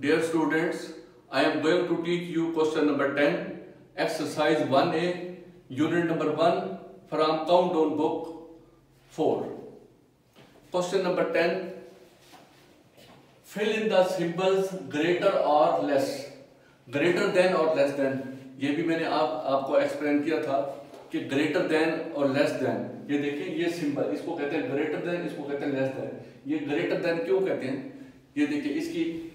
Dear students, I am going to teach you question number 10, exercise 1A, unit number 1 from Countdown book 4. Question number 10, fill in the symbols greater or less. Greater than और less than, ये भी मैंने आपको explain किया था कि greater than और less than, ये देखिए ये सिंबल, इसको कहते हैं ग्रेटर देन, इसको कहते हैं लेस देन। ये ग्रेटर देन क्यों कहते हैं, ये देखिए इसकी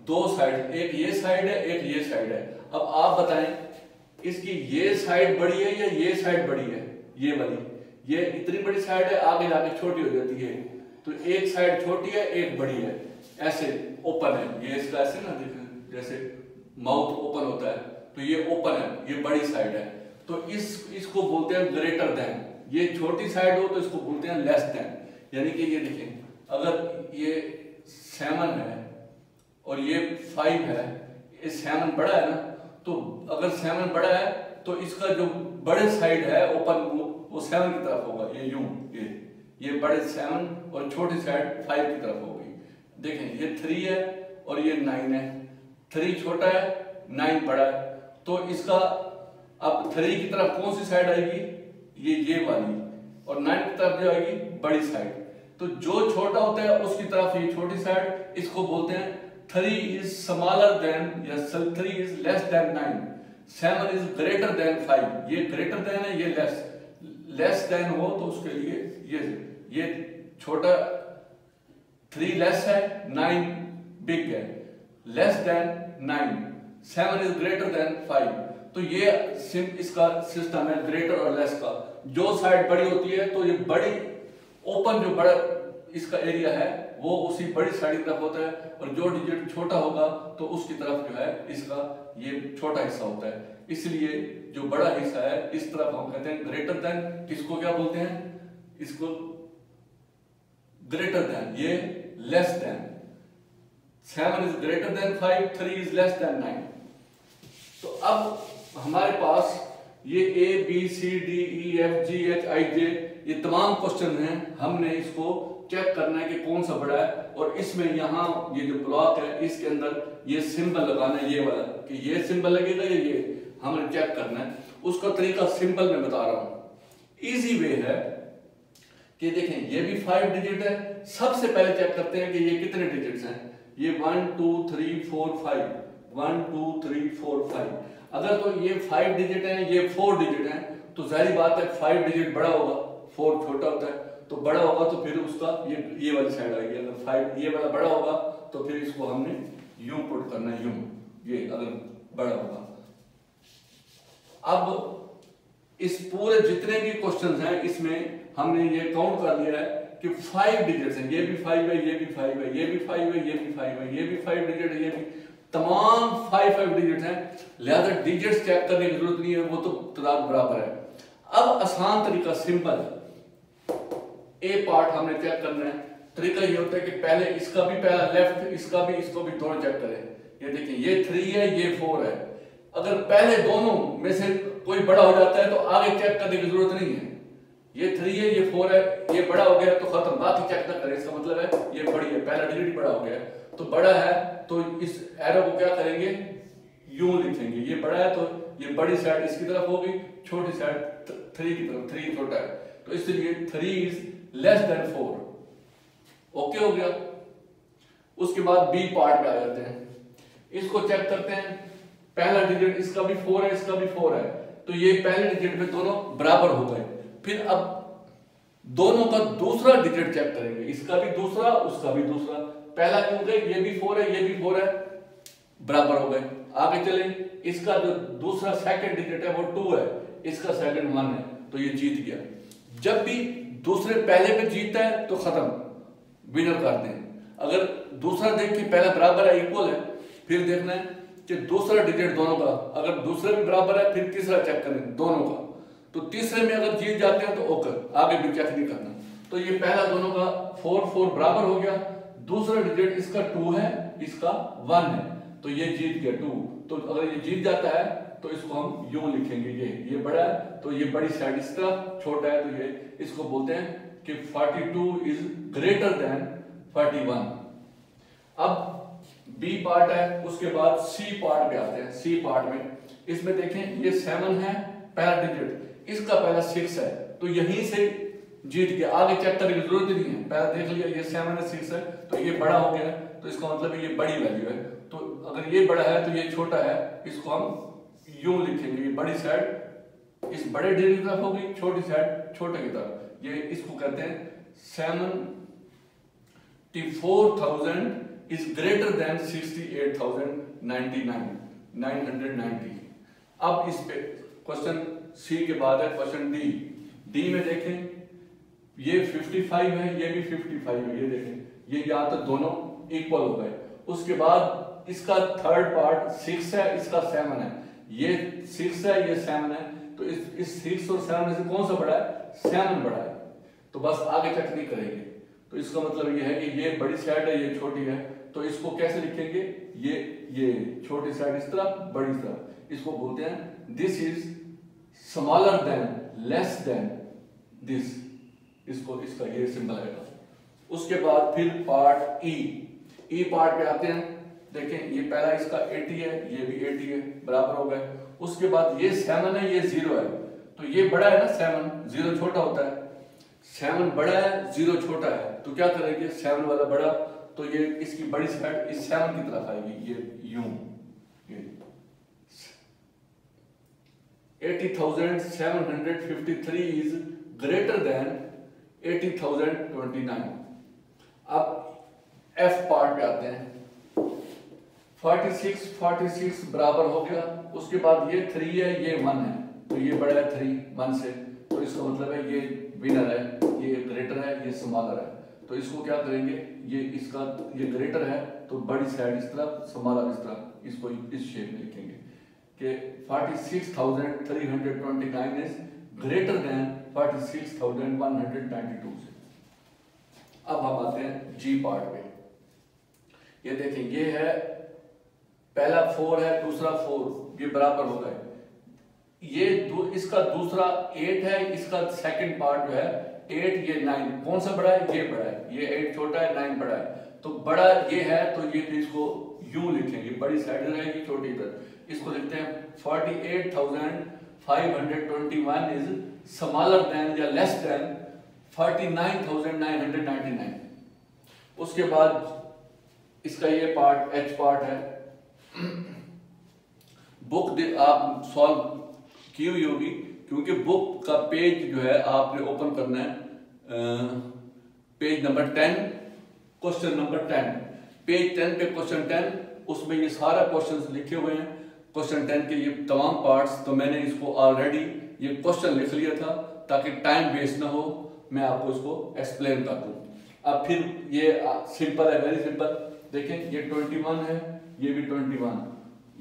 दो साइड, एक ये साइड है एक ये साइड है। अब आप बताएं इसकी ये साइड बड़ी है या ये साइड बड़ी है, ये वाली, ये इतनी बड़ी साइड है, आगे जाके छोटी हो जाती है, तो एक साइड छोटी है एक बड़ी है, ऐसे ओपन है, ये इसका ऐसे ना देखो जैसे माउथ ओपन होता है, तो ये ओपन है, ये बड़ी साइड है, तो इसको बोलते हैं ग्रेटर देन। ये छोटी साइड हो तो इसको बोलते हैं लेस देन। यानी कि ये देखिए अगर ये 7 है और ये 5 है, ये 7 बड़ा है ना, तो अगर 7 बड़ा है तो इसका जो बड़े साइड है ओपन वो 7 की तरफ होगा, ये यूं, ये बड़े 7 और छोटी साइड 5 की तरफ होगी। देखें ये 3 है और ये 9 है, 3 छोटा है 9 बड़ा है, तो इसका अब 3 की तरफ कौन सी साइड आएगी, ये वाली, और 9 की तरफ जो आएगी बड़ी साइड। तो जो छोटा होता है उसकी तरफ ये छोटी साइड, इसको बोलते हैं 3 इज स्मॉलर देन या 3 is less than 9, 7 is greater than 5। ये ग्रेटर देन है, ये लेस देन हो तो उसके लिए ये छोटा 3 लेस है, 9 बिग है, less than 9, 7 is greater than 5। तो ये इसका सिस्टम है ग्रेटर और लेस का। जो साइड बड़ी होती है तो ये बड़ी ओपन, जो बड़ा इसका एरिया है वो उसी बड़ी साइड की तरफ होता है, और जो डिजिट छोटा होगा तो उसकी तरफ जो है इसका ये छोटा हिस्सा होता है। इसलिए जो बड़ा हिस्सा है इस तरफ हम कहते हैं ग्रेटर देन। इसको क्या बोलते हैं, इसको ग्रेटर देन, ये less than. 7 is greater than 5, 3 is less than 9। तो अब हमारे पास ये A B C D E F G H I J ये तमाम क्वेश्चन हैं, हमने इसको चेक करना है कि कौन सा बड़ा है, और इसमें यहाँ ये जो ब्लॉक है इसके अंदर ये सिंबल लगाना है, ये वाला कि ये सिंबल लगेगा या ये, हमने चेक करना है। उसका तरीका सिंपल में बता रहा हूं। इजी वे है कि देखें ये भी 5 डिजिट है, सबसे पहले चेक करते हैं कि ये कितने डिजिट्स हैं। ये 1 2 3 4 5, 1 2 3 4 5। अगर तो ये 5 डिजिट है, ये 4 डिजिट है, तो जाहिर बात है 5 डिजिट बड़ा होगा, 4 छोटा होता है, तो बड़ा होगा तो फिर उसका ये वाली साइड आएगी। अगर 5 ये वाला बड़ा होगा तो फिर इसको हमने यूं पुट करना है, यूं, ये अगर बड़ा होगा। अब इस पूरे जितने भी क्वेश्चंस हैं इसमें हमने ये काउंट कर लिया है कि 5 डिजिट्स हैं, ये भी 5 है, ये भी 5 है, ये भी 5 है, ये भी 5 है, ये भी 5 डिजिट है, ये भी, तमाम 5 डिजिट हैं, लिहाजा डिजिट्स चेक करने की जरूरत नहीं है, वो तो तादाद बराबर है। अब आसान तरीका सिंपल, ए पार्ट हमने चेक करना है। तरीका ये होता है कि पहले इसका भी पहला लेफ्ट, इसको भी दोनों चेक करें। ये देखिए ये 3 है, ये 4 है। अगर पहले दोनों में से कोई बड़ा हो जाता है तो आगे चेक करने की जरूरत नहीं है। ये 3 है, ये 4 है, ये बड़ा हो गया तो खत्म, बाकी चेक ना करें। इसका मतलब है ये बड़ी है, पहला डिजिट बड़ा हो गया, तो बड़ा है तो इस एरो को क्या करेंगे, यूं लिखेंगे। ये बड़ा है तो ये बड़ी साइड इसकी तरफ होगी, छोटी साइड 3 की तरफ, 3 छोटा है, तो इसलिए 3 इज लेस देन 4। ओके हो गया। उसके बाद बी पार्ट में आ जाते हैं, इसको चेक करते हैं। पहला डिजिट इसका भी 4 है, इसका भी 4 है, तो ये पहले डिजिट में दोनों बराबर हो गए। फिर अब दोनों का दूसरा डिजिट चेक करेंगे, इसका भी दूसरा, उसका भी दूसरा। पहला क्यों गए, ये भी 4 है, ये भी 4 है, बराबर हो गए। आगे चले, इसका जो दूसरा सेकंड डिजिट है वो 2 है, इसका सेकंड 1 है, तो ये जीत गया। जब भी दूसरे पहले पे जीतता है तो खत्म, विनर कर दें। अगर दूसरा देख के पहला बराबर है, इक्वल है, फिर देखना है कि दूसरा डिजिट दोनों का, अगर दूसरे में बराबर है फिर तीसरा चेक करें दोनों का, तो तीसरे में अगर जीत जाते हैं तो ओके, आगे भी चेक नहीं करना। तो ये पहला दोनों का 4 बराबर हो गया। दूसरा डिजिट इसका 2 है, इसका 1 है, तो ये जीत गया 2। तो अगर ये जीत जाता है तो इसको हम यूं लिखेंगे, ये बड़ा है तो ये बड़ी साइड इस तरफ, छोटा है तो ये, इसको बोलते हैं कि 42 इज ग्रेटर देन 41। अब बी पार्ट है, उसके बाद सी पार्ट पे आते हैं। सी पार्ट में इसमें देखें ये 7 है पहला डिजिट, इसका पहला 6 है, तो यहीं से जीत गया, आगे चेक करने की जरूरत ही नहीं है, पहला देख लिया ये 7 है 6 है, तो ये बड़ा हो गया, तो इसका मतलब ये बड़ी वैल्यू है। तो अगर ये बड़ा है तो ये छोटा है, इसको हम यूं लिखेंगे, ये बड़ी साइड इस बड़े डिजिट की तरफ होगी, छोटी साइड छोटे की तरफ। ये इसको कहते हैं 74,000 is greater than 68,099 990। अब इस पे क्वेश्चन सी के बाद है क्वेश्चन डी। डी में देखें ये 55 है, ये भी 55 है, ये देखें ये यहाँ तक दोनों इक्वल हो गए। उसके बाद इसका थर्ड पार्ट 6 है, इसका 7 है, ये 6 है ये 7 है, तो इस 6 और 7 में से कौन सा बड़ा है? 7 बड़ा है, तो बस आगे चेक नहीं करेंगे। तो इसका मतलब ये है कि ये बड़ी साइड है, ये छोटी है, तो इसको कैसे लिखेंगे? ये छोटी साइड इस तरफ, बड़ी तरफ, इसको बोलते हैं this is smaller than less than this, इसको इसका ये सिंबल है। उसके बाद फिर पार्ट ई पार्ट पे आते हैं। देखें ये पहला इसका 80 है, ये भी 80 है, बराबर हो गए। उसके बाद ये 7 है, ये 0 है, तो ये बड़ा है ना 7, 0 छोटा होता है, 7 बड़ा है 0 छोटा है, तो क्या करेंगे 7 वाला बड़ा, तो ये इसकी बड़ी साइड इस 7 की तरफ आएगी, ये यूं, ये 80,753 इज ग्रेटर देन 80,029। अब एफ पार्ट पे आते हैं। 46 बराबर हो गया, उसके बाद ये 3 है, ये 1 है, तो ये बड़ा है 3 1 से, तो इसका मतलब है ये विनर है, ये ग्रेटर है, ये स्मॉलर है। तो इसको क्या करेंगे, ये इसका ये ग्रेटर है तो बड़ी साइड इस तरफ, स्मॉलर इस तरफ, इसको इस शेप में लिखेंगे कि 46,329 इज ग्रेटर देन 46,192 से। अब हम आते हैं जी पार्ट पे। ये देखें ये है पहला 4 है, दूसरा 4, ये बराबर हो गए। ये इसका दूसरा 8 है, इसका सेकंड पार्ट जो है 8, ये 9, कौन सा बड़ा है? ये बड़ा है, ये 8 छोटा है, 9 बड़ा है, तो बड़ा ये है, तो ये इसको यूं लिखेंगे, बड़ी साइड रहेगी, छोटी इधर, इसको लिखते हैं 48,521 इज स्मॉलर देन या लेस देन 49,999। उसके बाद इसका ये पार्ट एच पार्ट है। बुक आप सॉल्व की हुई होगी, क्योंकि बुक का पेज जो है आपने ओपन करना है, page number 10 question number 10, page 10 पे क्वेश्चन 10, उसमें ये सारा क्वेश्चंस लिखे हुए हैं, क्वेश्चन 10 के ये तमाम पार्ट्स। तो मैंने इसको ऑलरेडी ये क्वेश्चन लिख लिया था ताकि टाइम वेस्ट ना हो, मैं आपको इसको एक्सप्लेन कर दूं। अब फिर ये सिंपल है, वेरी सिंपल। देखें ये 21 है, ये भी 21,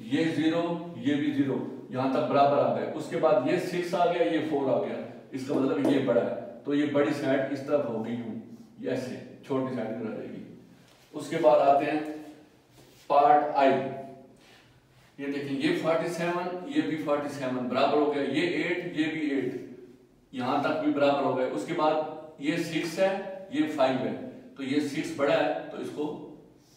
ये 0, ये भी 0, यहां तक बराबर आ गए। उसके बाद ये 6 आ गया, ये 4 आ गया, इसका मतलब ये बड़ा है, तो ये बड़ी साइड इस तरफ होगी यूं, ऐसे छोटी साइड इधर रहेगी। उसके बाद आते हैं पार्ट आई। ये देखिए ये 47, ये भी 47 बराबर हो गया, ये 8, ये भी 8, यहां तक भी बराबर हो गए। उसके बाद ये 6 है, ये 5 है, तो ये 6 बड़ा है, तो इसको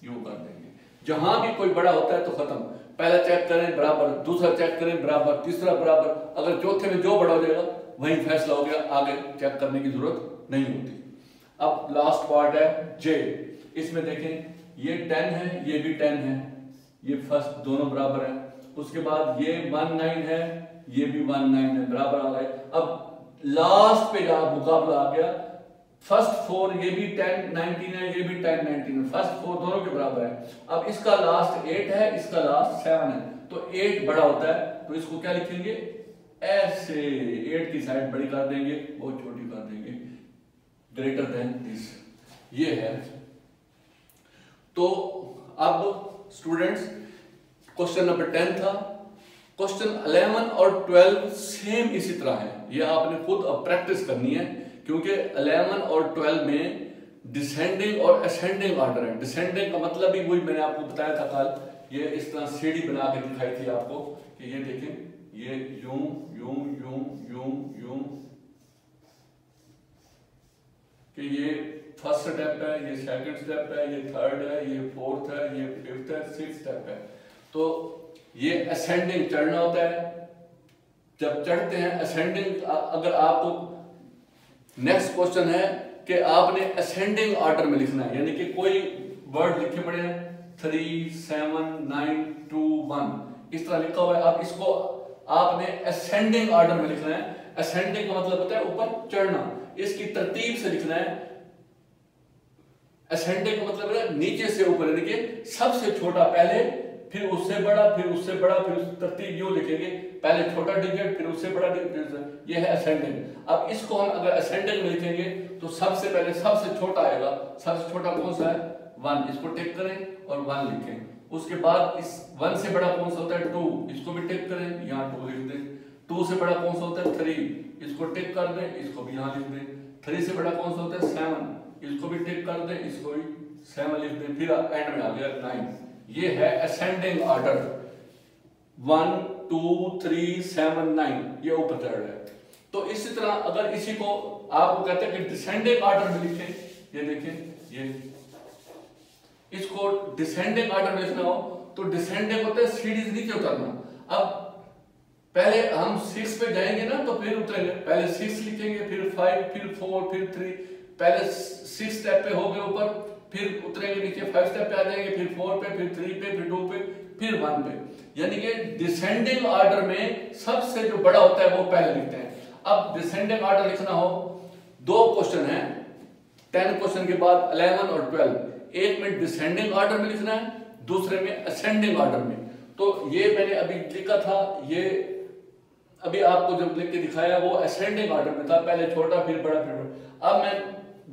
यूं कर देंगे। जहां भी कोई बड़ा होता है तो खत्म, पहला चेक करें बराबर, दूसरा चेक करें बराबर, तीसरा बराबर, अगर चौथे में जो बड़ा हो जाएगा वही फैसला हो गया, आगे चेक करने की जरूरत नहीं होती। अब लास्ट पार्ट है जे। इसमें देखें ये 10 है, ये भी 10 है, ये फर्स्ट दोनों बराबर है। उसके बाद ये 19 है, ये भी 19 है, बराबर आ गए। अब लास्ट पे मुकाबला आ गया, फर्स्ट 4 ये भी 10 19 है, ये भी 10 19 है, फर्स्ट 4 दोनों के बराबर है। अब इसका लास्ट 8 है, इसका लास्ट 7 है, तो 8 बड़ा होता है, तो इसको क्या लिखेंगे? ऐसे 8 की साइड बड़ी कर देंगे, बहुत छोटी कर देंगे, ग्रेटर देन दिस, ये है। तो अब स्टूडेंट्स क्वेश्चन नंबर 10 था। क्वेश्चन 11 और 12 सेम इसी तरह है, ये आपने खुद अब प्रैक्टिस करनी है, क्योंकि 11 और 12 में डिसेंडिंग और असेंडिंग ऑर्डर है। डिसेंडिंग का मतलब भी वही मैंने आपको बताया था कल, ये इस तरह सीढ़ी बना के दिखाई थी आपको कि ये देखें, ये यूं यूं यूं यूं यूं, कि ये फर्स्ट स्टेप है, ये सेकंड स्टेप है, ये थर्ड है, ये फोर्थ है, ये फिफ्थ है, सिक्स्थ स्टेप है। तो ये असेंडिंग चढ़ना होता है। जब चढ़ते हैं असेंडिंग, अगर आपको नेक्स्ट क्वेश्चन है कि आपने असेंडिंग ऑर्डर में लिखना है, यानी कि कोई वर्ड लिखे पड़े हैं 3, 7, 9, 2, 1 इस तरह लिखा हुआ है, आप इसको आपने असेंडिंग ऑर्डर में लिखना है। असेंडिंग का मतलब होता है ऊपर चढ़ना, इसकी तरतीब से लिखना है। असेंडिंग का मतलब है नीचे से ऊपर, यानी कि सबसे छोटा पहले, फिर उससे बड़ा, फिर उससे बड़ा, फिर उस तरतीब यूं लिखेंगे, पहले छोटा डिजिट, फिर उससे बड़ा डिजिट, ये है असेंडिंग। अब इसको हम अगर असेंडिंग में लिखेंगे तो सबसे पहले सबसे छोटा आएगा। सबसे छोटा कौन सा है? 1, इसको टिक करें और 1 लिखें। उसके बाद इस 1 से बड़ा कौन सा होता है? 2, इसको भी टिक करें, यहाँ 2 लिख दें। 2 से बड़ा कौन सा होता है? 3, इसको टिक कर दें, इसको भी यहाँ लिख दें। 3 से बड़ा कौन सा होता है? 7, इसको भी टिक कर दें, इसको भी 7 लिख दें। फिर एंड में आ गया 9। ये है असेंडिंग ऑर्डर, 1, 2, 3, 7, 9, ये ऊपर चढ़ रहा है। तो इसी तरह अगर इसी को आपको कहते हैं कि डिसेंडिंग ऑर्डर में लिखें, ये देखें, ये इसको डिसेंडिंग ऑर्डर में लिखना हो तो डिसेंडिंग होता है सीढ़ी से नीचे उतरना। अब पहले हम 6 पे जाएंगे ना तो फिर उतरेंगे, पहले 6 लिखेंगे, फिर 5, फिर 4, फिर 3, पहले 6 स्टेप पे हो गए ऊपर, फिर उतरेंगे नीचे, 5 स्टेप पे आ जाएंगे, फिर 4 पे, फिर 3 पे, फिर 2 पे, फिर 1 पे। यानी कि डिसेंडिंग ऑर्डर में सबसे जो बड़ा होता है वो पहले लिखते हैं। अब डिसेंडिंग ऑर्डर लिखना हो, 2 क्वेश्चन है, 10 क्वेश्चन के बाद 11 और 12, एक में डिसेंडिंग ऑर्डर में लिखना है, दूसरे में असेंडिंग ऑर्डर में। तो ये मैंने अभी लिखा था, ये अभी आपको जब लिख के दिखाया वो असेंडिंग ऑर्डर में था, पहले छोटा फिर बड़ा फिर बड़ा। अब मैं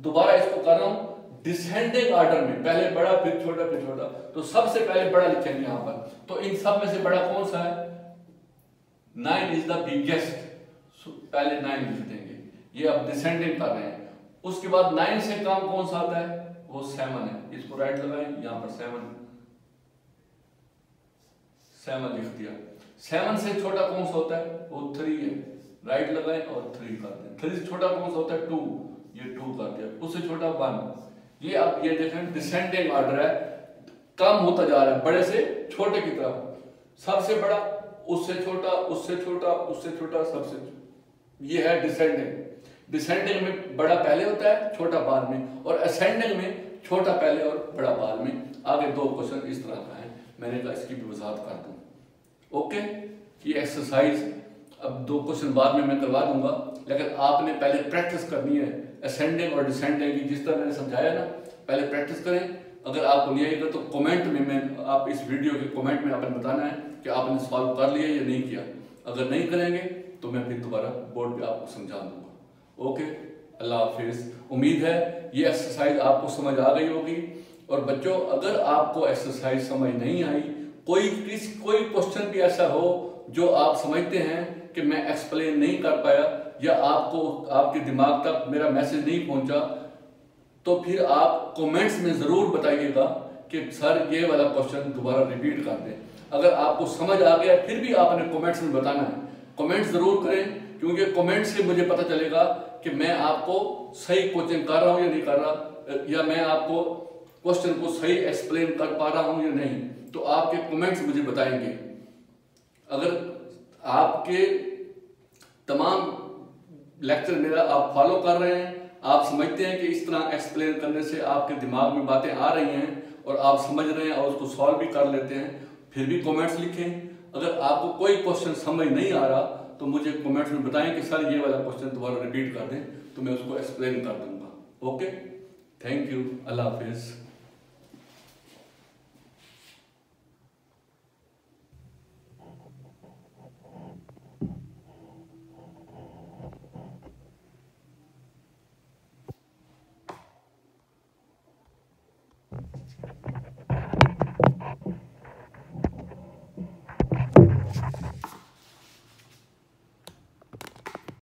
दोबारा इसको कर रहा हूं डिसेंडिंग ऑर्डर में, पहले बड़ा फिर छोटा फिर छोटा। तो सबसे पहले बड़ा लिखेंगे यहां पर, तो इन सब में से बड़ा कौन सा है? 9 इज द बिगेस्ट, पहले 9 लिख देंगे। ये अब डिसेंडिंग कर रहे हैं। उसके बाद 9 से कम कौन सा आता है? वो 7 है, इसको राइट लगाएं, यहां पर 7 लिख दिया। 7 से छोटा कौन सा होता है? वो 3 है, राइट लगाएं और 3 कर दें। 3 से छोटा कौन सा होता है? 2, ये 2 कर दिया। उससे छोटा 1। ये अब ये देखें डिसेंडिंग ऑर्डर है, कम होता जा रहा है बड़े से छोटे की तरफ। सबसे बड़ा, उससे छोटा, उससे छोटा, उससे छोटा, सबसे, ये है डिसेंडिंग। डिसेंडिंग में बड़ा पहले होता है, छोटा बाद में, और असेंडिंग में छोटा पहले और बड़ा बाद में। आगे 2 क्वेश्चन इस तरह का है, मैंने कहा इसकी भी वजाहत कर दूं। ओके, ये एक्सरसाइज अब 2 क्वेश्चन बाद में मैं करवा दूंगा, लेकिन आपने पहले प्रैक्टिस करनी है असेंडिंग और डिसेंडिंग की, जिस तरह मैंने समझाया ना, पहले प्रैक्टिस करें। अगर आपको नहीं आएगा तो कमेंट में आप इस वीडियो के कमेंट में आपने बताना है कि आपने सॉल्व कर लिया या नहीं किया। अगर नहीं करेंगे तो मैं फिर दोबारा बोर्ड पे आपको समझा दूंगा। ओके, अल्लाह हाफिज। उम्मीद है ये एक्सरसाइज आपको समझ आ गई होगी। और बच्चों, अगर आपको एक्सरसाइज समझ नहीं आई, कोई क्वेश्चन भी ऐसा हो जो आप समझते हैं कि मैं एक्सप्लेन नहीं कर पाया, या आपको आपके दिमाग तक मेरा मैसेज नहीं पहुंचा, तो फिर आप कमेंट्स में जरूर बताइएगा कि सर ये वाला क्वेश्चन दोबारा रिपीट कर दें। अगर आपको समझ आ गया फिर भी आपने कमेंट्स में बताना है, कमेंट्स जरूर करें, क्योंकि कमेंट से मुझे पता चलेगा कि मैं आपको सही कोचिंग कर रहा हूं या नहीं कर रहा, या मैं आपको क्वेश्चन को सही एक्सप्लेन कर पा रहा हूं या नहीं। तो आपके कमेंट्स मुझे बताएंगे। अगर आपके तमाम लेक्चर मेरा आप फॉलो कर रहे हैं, आप समझते हैं कि इस तरह एक्सप्लेन करने से आपके दिमाग में बातें आ रही हैं और आप समझ रहे हैं और उसको सॉल्व भी कर लेते हैं, फिर भी कमेंट्स लिखें। अगर आपको कोई क्वेश्चन समझ नहीं आ रहा तो मुझे कमेंट्स में बताएं कि सर ये वाला क्वेश्चन दोबारा रिपीट कर दें, तो मैं उसको एक्सप्लेन कर दूंगा। Okay, thank you, Allah Hafiz.